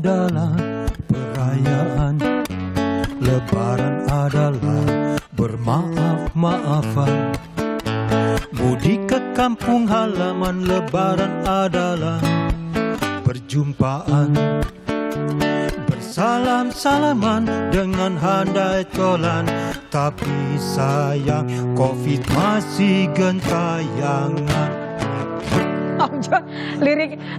adalah perayaan, Lebaran adalah bermaaf-maafan. Mudik ke kampung halaman, Lebaran adalah perjumpaan. Bersalam-salaman dengan handai colan, tapi sayang Covid masih gentayangan. Om Jo,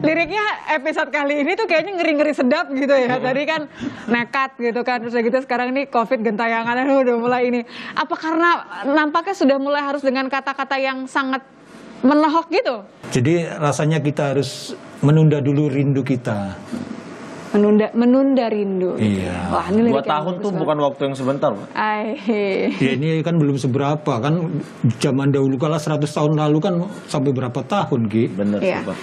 liriknya episode kali ini tuh kayaknya ngeri-ngeri sedap gitu ya. Tadi kan nekat gitu kan, terus gitu sekarang ini Covid gentayangan udah mulai ini. Apa karena nampaknya sudah mulai harus dengan kata-kata yang sangat menohok gitu? Jadi rasanya kita harus menunda dulu rindu kita. Menunda rindu. Iya. Wah, ini 2 tahun tuh bukan waktu yang sebentar, Pak. Ya ini kan belum seberapa kan, zaman dahulu kala 100 tahun lalu kan sampai berapa tahun, Ki? Bener Iya. sih, Pak.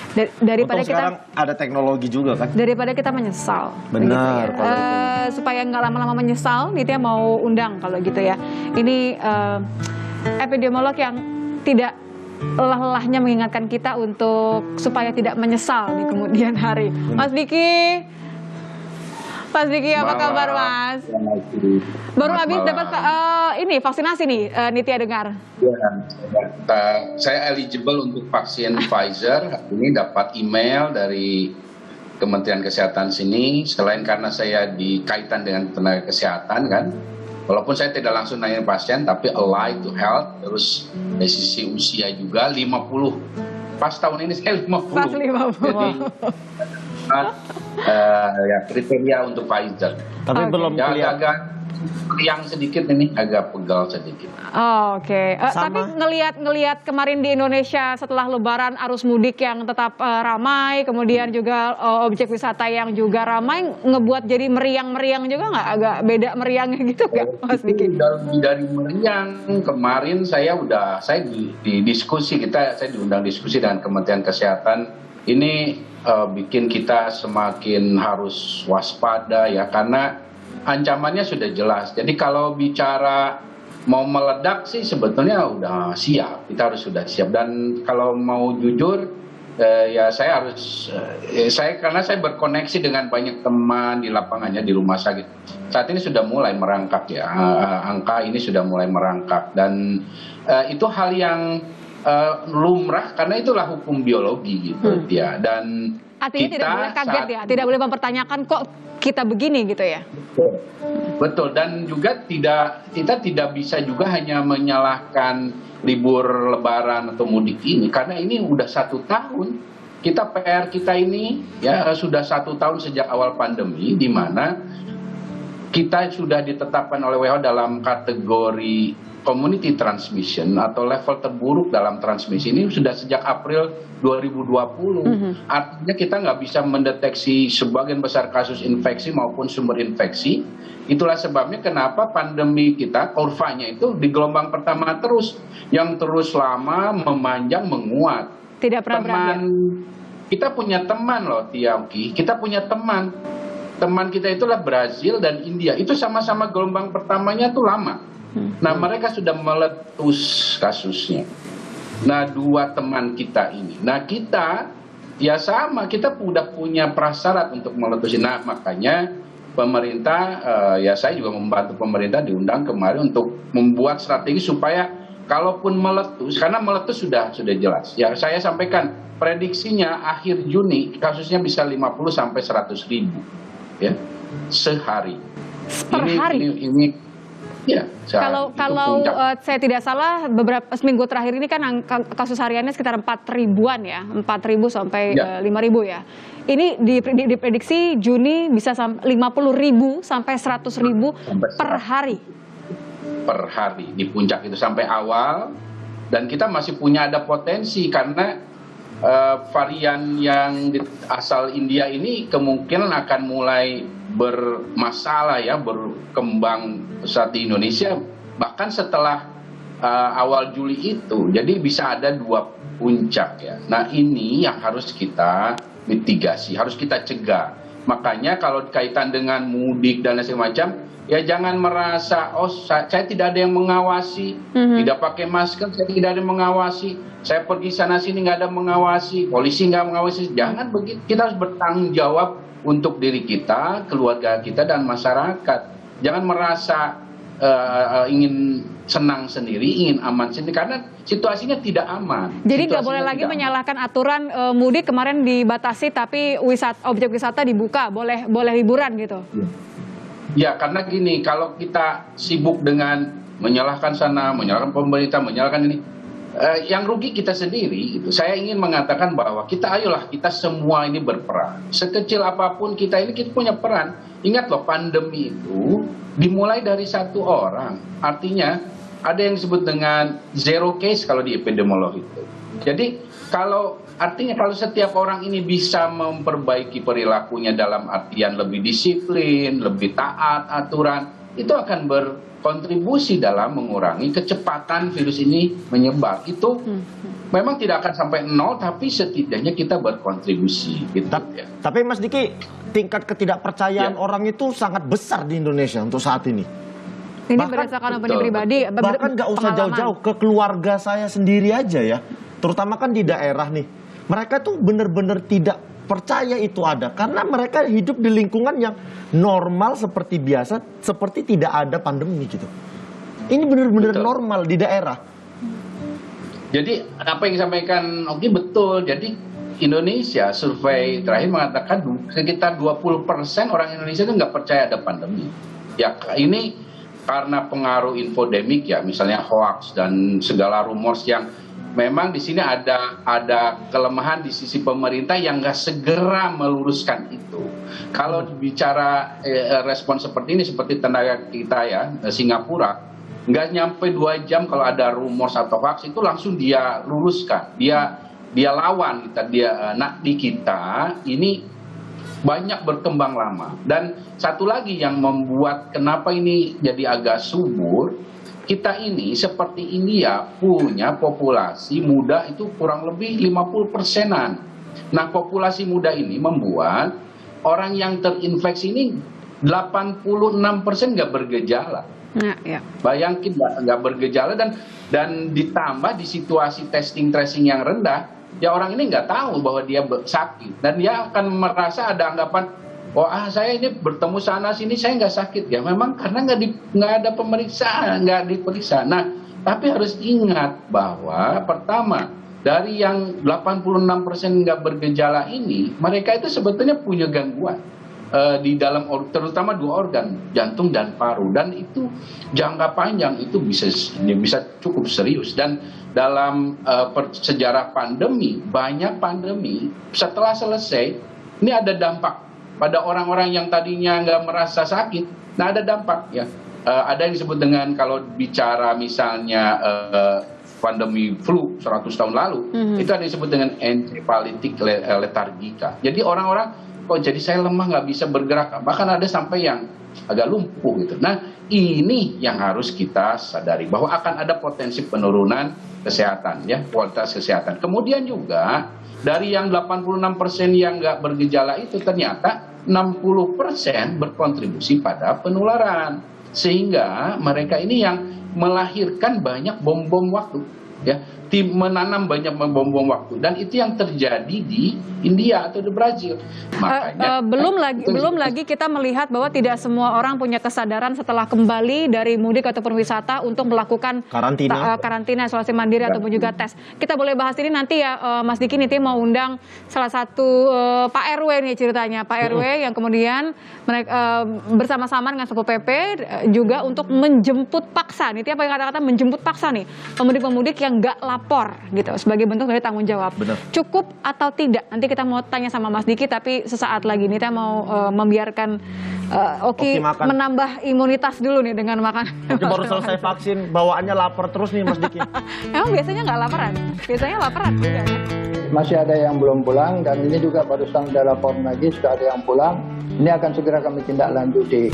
Daripada Untung kita sekarang ada teknologi juga kan. daripada kita menyesal. Benar, Begitu ya. Supaya nggak lama-lama menyesal, Nitya mau undang kalau gitu ya. Ini epidemiolog yang tidak lelah-lelahnya mengingatkan kita untuk supaya tidak menyesal di kemudian hari. Mas Diki, apa kabar Mas? Baru habis dapat ini vaksinasi nih, Nitya dengar. Ya, saya eligible untuk vaksin Pfizer. Ini dapat email dari Kementerian Kesehatan sini. Selain karena saya dikaitan dengan tenaga kesehatan kan, walaupun saya tidak langsung nanya pasien, tapi allied to health, terus dari sisi usia juga 50. Pas tahun ini saya 50. Pas 50. Jadi, ya kriteria untuk Pfizer. Tapi belum Ya, kelihatan. agak yang sedikit ini, agak pegal sedikit. Oh, oke. Tapi Sama. ngelihat kemarin di Indonesia setelah Lebaran arus mudik yang tetap ramai, kemudian juga objek wisata yang juga ramai, ngebuat jadi meriang-meriang juga nggak? Agak beda meriangnya gitu nggak, Mas Diki? Dari meriang kemarin saya di diskusi saya diundang diskusi dengan Kementerian Kesehatan. Ini bikin kita semakin harus waspada ya, karena ancamannya sudah jelas. Jadi kalau bicara mau meledak sih sebetulnya udah siap, kita harus sudah siap. Dan kalau mau jujur ya saya harus karena saya berkoneksi dengan banyak teman di lapangannya, di rumah sakit. Saat ini sudah mulai merangkak ya, angka ini sudah mulai merangkak, dan itu hal yang lumrah karena itulah hukum biologi gitu ya. Dan Artinya tidak boleh kaget ya, tidak boleh mempertanyakan kok kita begini gitu ya. Betul, dan juga kita tidak bisa juga hanya menyalahkan libur Lebaran atau mudik ini, karena ini udah 1 tahun. PR kita ini ya sudah 1 tahun sejak awal pandemi, di mana kita sudah ditetapkan oleh WHO dalam kategori community transmission atau level terburuk dalam transmisi ini sudah sejak April 2020. Artinya kita nggak bisa mendeteksi sebagian besar kasus infeksi maupun sumber infeksi. Itulah sebabnya kenapa pandemi kita kurvanya itu di gelombang pertama yang terus lama memanjang menguat. Tidak pernah berakhir. Kita punya teman loh, Tiauki. Kita punya teman. Teman kita itulah Brazil dan India. Itu sama-sama gelombang pertamanya tuh lama. Nah, mereka sudah meletus kasusnya. Nah, 2 teman kita ini. Nah, kita ya sama, kita udah punya prasyarat untuk meletusin. Nah, makanya pemerintah, ya saya juga membantu pemerintah diundang kemarin untuk membuat strategi supaya kalaupun meletus, karena meletus sudah jelas. Ya, saya sampaikan prediksinya akhir Juni kasusnya bisa 50 sampai 100 ribu ya sehari. Per hari? Ini ya, Kalau saya tidak salah beberapa seminggu terakhir ini kan angka kasus hariannya sekitar 4.000-an ya, 4.000 sampai 5.000 ya. Ini diprediksi Juni bisa 50.000 sampai 100.000 per hari. Per hari di puncak itu sampai awal, dan kita masih punya ada potensi karena varian yang asal India ini kemungkinan akan mulai bermasalah ya, berkembang saat di Indonesia bahkan setelah awal Juli itu. Jadi bisa ada 2 puncak ya. Nah, ini yang harus kita mitigasi, harus kita cegah. Makanya kalau kaitan dengan mudik dan segala macam, ya jangan merasa saya tidak ada yang mengawasi, tidak pakai masker, saya tidak ada yang mengawasi, saya pergi sana sini nggak ada mengawasi, polisi nggak mengawasi. Jangan begitu, kita harus bertanggung jawab untuk diri kita, keluarga kita, dan masyarakat. Jangan merasa ingin senang sendiri, ingin aman sendiri, karena situasinya tidak aman. Jadi nggak Situasinya boleh lagi tidak menyalahkan aturan mudik kemarin dibatasi, tapi objek wisata dibuka, boleh liburan gitu. Ya, karena gini, kalau kita sibuk dengan menyalahkan sana, menyalahkan pemerintah, menyalahkan ini, yang rugi kita sendiri. Gitu. Saya ingin mengatakan bahwa ayolah kita semua ini berperan. Sekecil apapun kita punya peran. Ingat loh, pandemi itu dimulai dari satu orang. Artinya ada yang disebut dengan zero case kalau di epidemiologi itu. Jadi artinya kalau setiap orang ini bisa memperbaiki perilakunya dalam artian lebih disiplin, lebih taat aturan, itu akan berkontribusi dalam mengurangi kecepatan virus ini menyebar. Itu memang tidak akan sampai 0, tapi setidaknya kita berkontribusi. Gitu, ya. Tapi Mas Diki, tingkat ketidakpercayaan orang itu sangat besar di Indonesia untuk saat ini. Ini berdasarkan opini pribadi. Bahkan nggak usah jauh-jauh, ke keluarga saya sendiri aja ya. Terutama kan di daerah nih. Mereka tuh benar-benar tidak percaya itu ada. Karena mereka hidup di lingkungan yang normal seperti biasa, seperti tidak ada pandemi gitu. Ini benar-benar normal di daerah. Jadi apa yang disampaikan Oki betul. Jadi Indonesia, survei terakhir mengatakan sekitar 20% orang Indonesia itu nggak percaya ada pandemi. Ya, ini karena pengaruh infodemik ya, misalnya hoax dan segala rumors yang memang di sini ada kelemahan di sisi pemerintah yang nggak segera meluruskan itu. Kalau bicara respon seperti ini, seperti tenaga kita ya, Singapura, nggak nyampe 2 jam kalau ada rumors atau hoax itu langsung dia luruskan, dia lawan kita, di kita ini banyak berkembang lama. Dan satu lagi yang membuat kenapa ini jadi agak subur, kita ini seperti India punya populasi muda itu kurang lebih 50%-an. Nah, populasi muda ini membuat orang yang terinfeksi ini 86% nggak bergejala. Nah, ya. Bayangin nggak bergejala dan ditambah di situasi testing tracing yang rendah, ya orang ini nggak tahu bahwa dia sakit dan dia akan merasa ada anggapan, saya ini bertemu sana sini saya nggak sakit ya, memang karena nggak ada pemeriksaan, nggak diperiksa. Nah, tapi harus ingat bahwa pertama dari yang 86% nggak bergejala ini, mereka itu sebetulnya punya gangguan di dalam terutama 2 organ, jantung dan paru, dan itu jangka panjang itu bisa cukup serius. Dan dalam sejarah pandemi, banyak pandemi setelah selesai ini ada dampak pada orang-orang yang tadinya nggak merasa sakit. Nah, ada dampak ya. Ada yang disebut dengan, kalau bicara misalnya pandemi flu 100 tahun lalu, itu ada yang disebut dengan encephalitic lethargica. Jadi orang-orang jadi saya lemah, nggak bisa bergerak, bahkan ada sampai yang agak lumpuh gitu. Nah, ini yang harus kita sadari bahwa akan ada potensi penurunan kesehatan ya, kualitas kesehatan. Kemudian juga dari yang 86% yang nggak bergejala itu ternyata 60% berkontribusi pada penularan, sehingga mereka ini yang melahirkan banyak bom-bom waktu ya, menanam banyak bom-bom waktu, dan itu yang terjadi di India atau di Brazil. Makanya belum lagi kita melihat bahwa tidak semua orang punya kesadaran setelah kembali dari mudik ataupun wisata untuk melakukan karantina, isolasi mandiri ataupun juga tes. Kita boleh bahas ini nanti ya, Mas Diki. Nanti mau undang salah satu Pak RW nih ceritanya, Pak RW yang kemudian bersama-sama dengan Satpol PP juga untuk menjemput paksa. Nih apa yang kata-kata menjemput paksa nih pemudik-pemudik yang nggak lapor gitu sebagai bentuk dari tanggung jawab. Benar. Cukup atau tidak? Nanti kita mau tanya sama Mas Diki, tapi sesaat lagi nih kita mau membiarkan Oki menambah imunitas dulu nih dengan makan. Oki baru selesai vaksin, bawaannya lapar terus nih Mas Diki. Emang biasanya nggak laparan? Biasanya laparan juga ya? Masih ada yang belum pulang, dan ini juga barusan ada laporan lagi sudah ada yang pulang. Ini akan segera kami tindak lanjuti.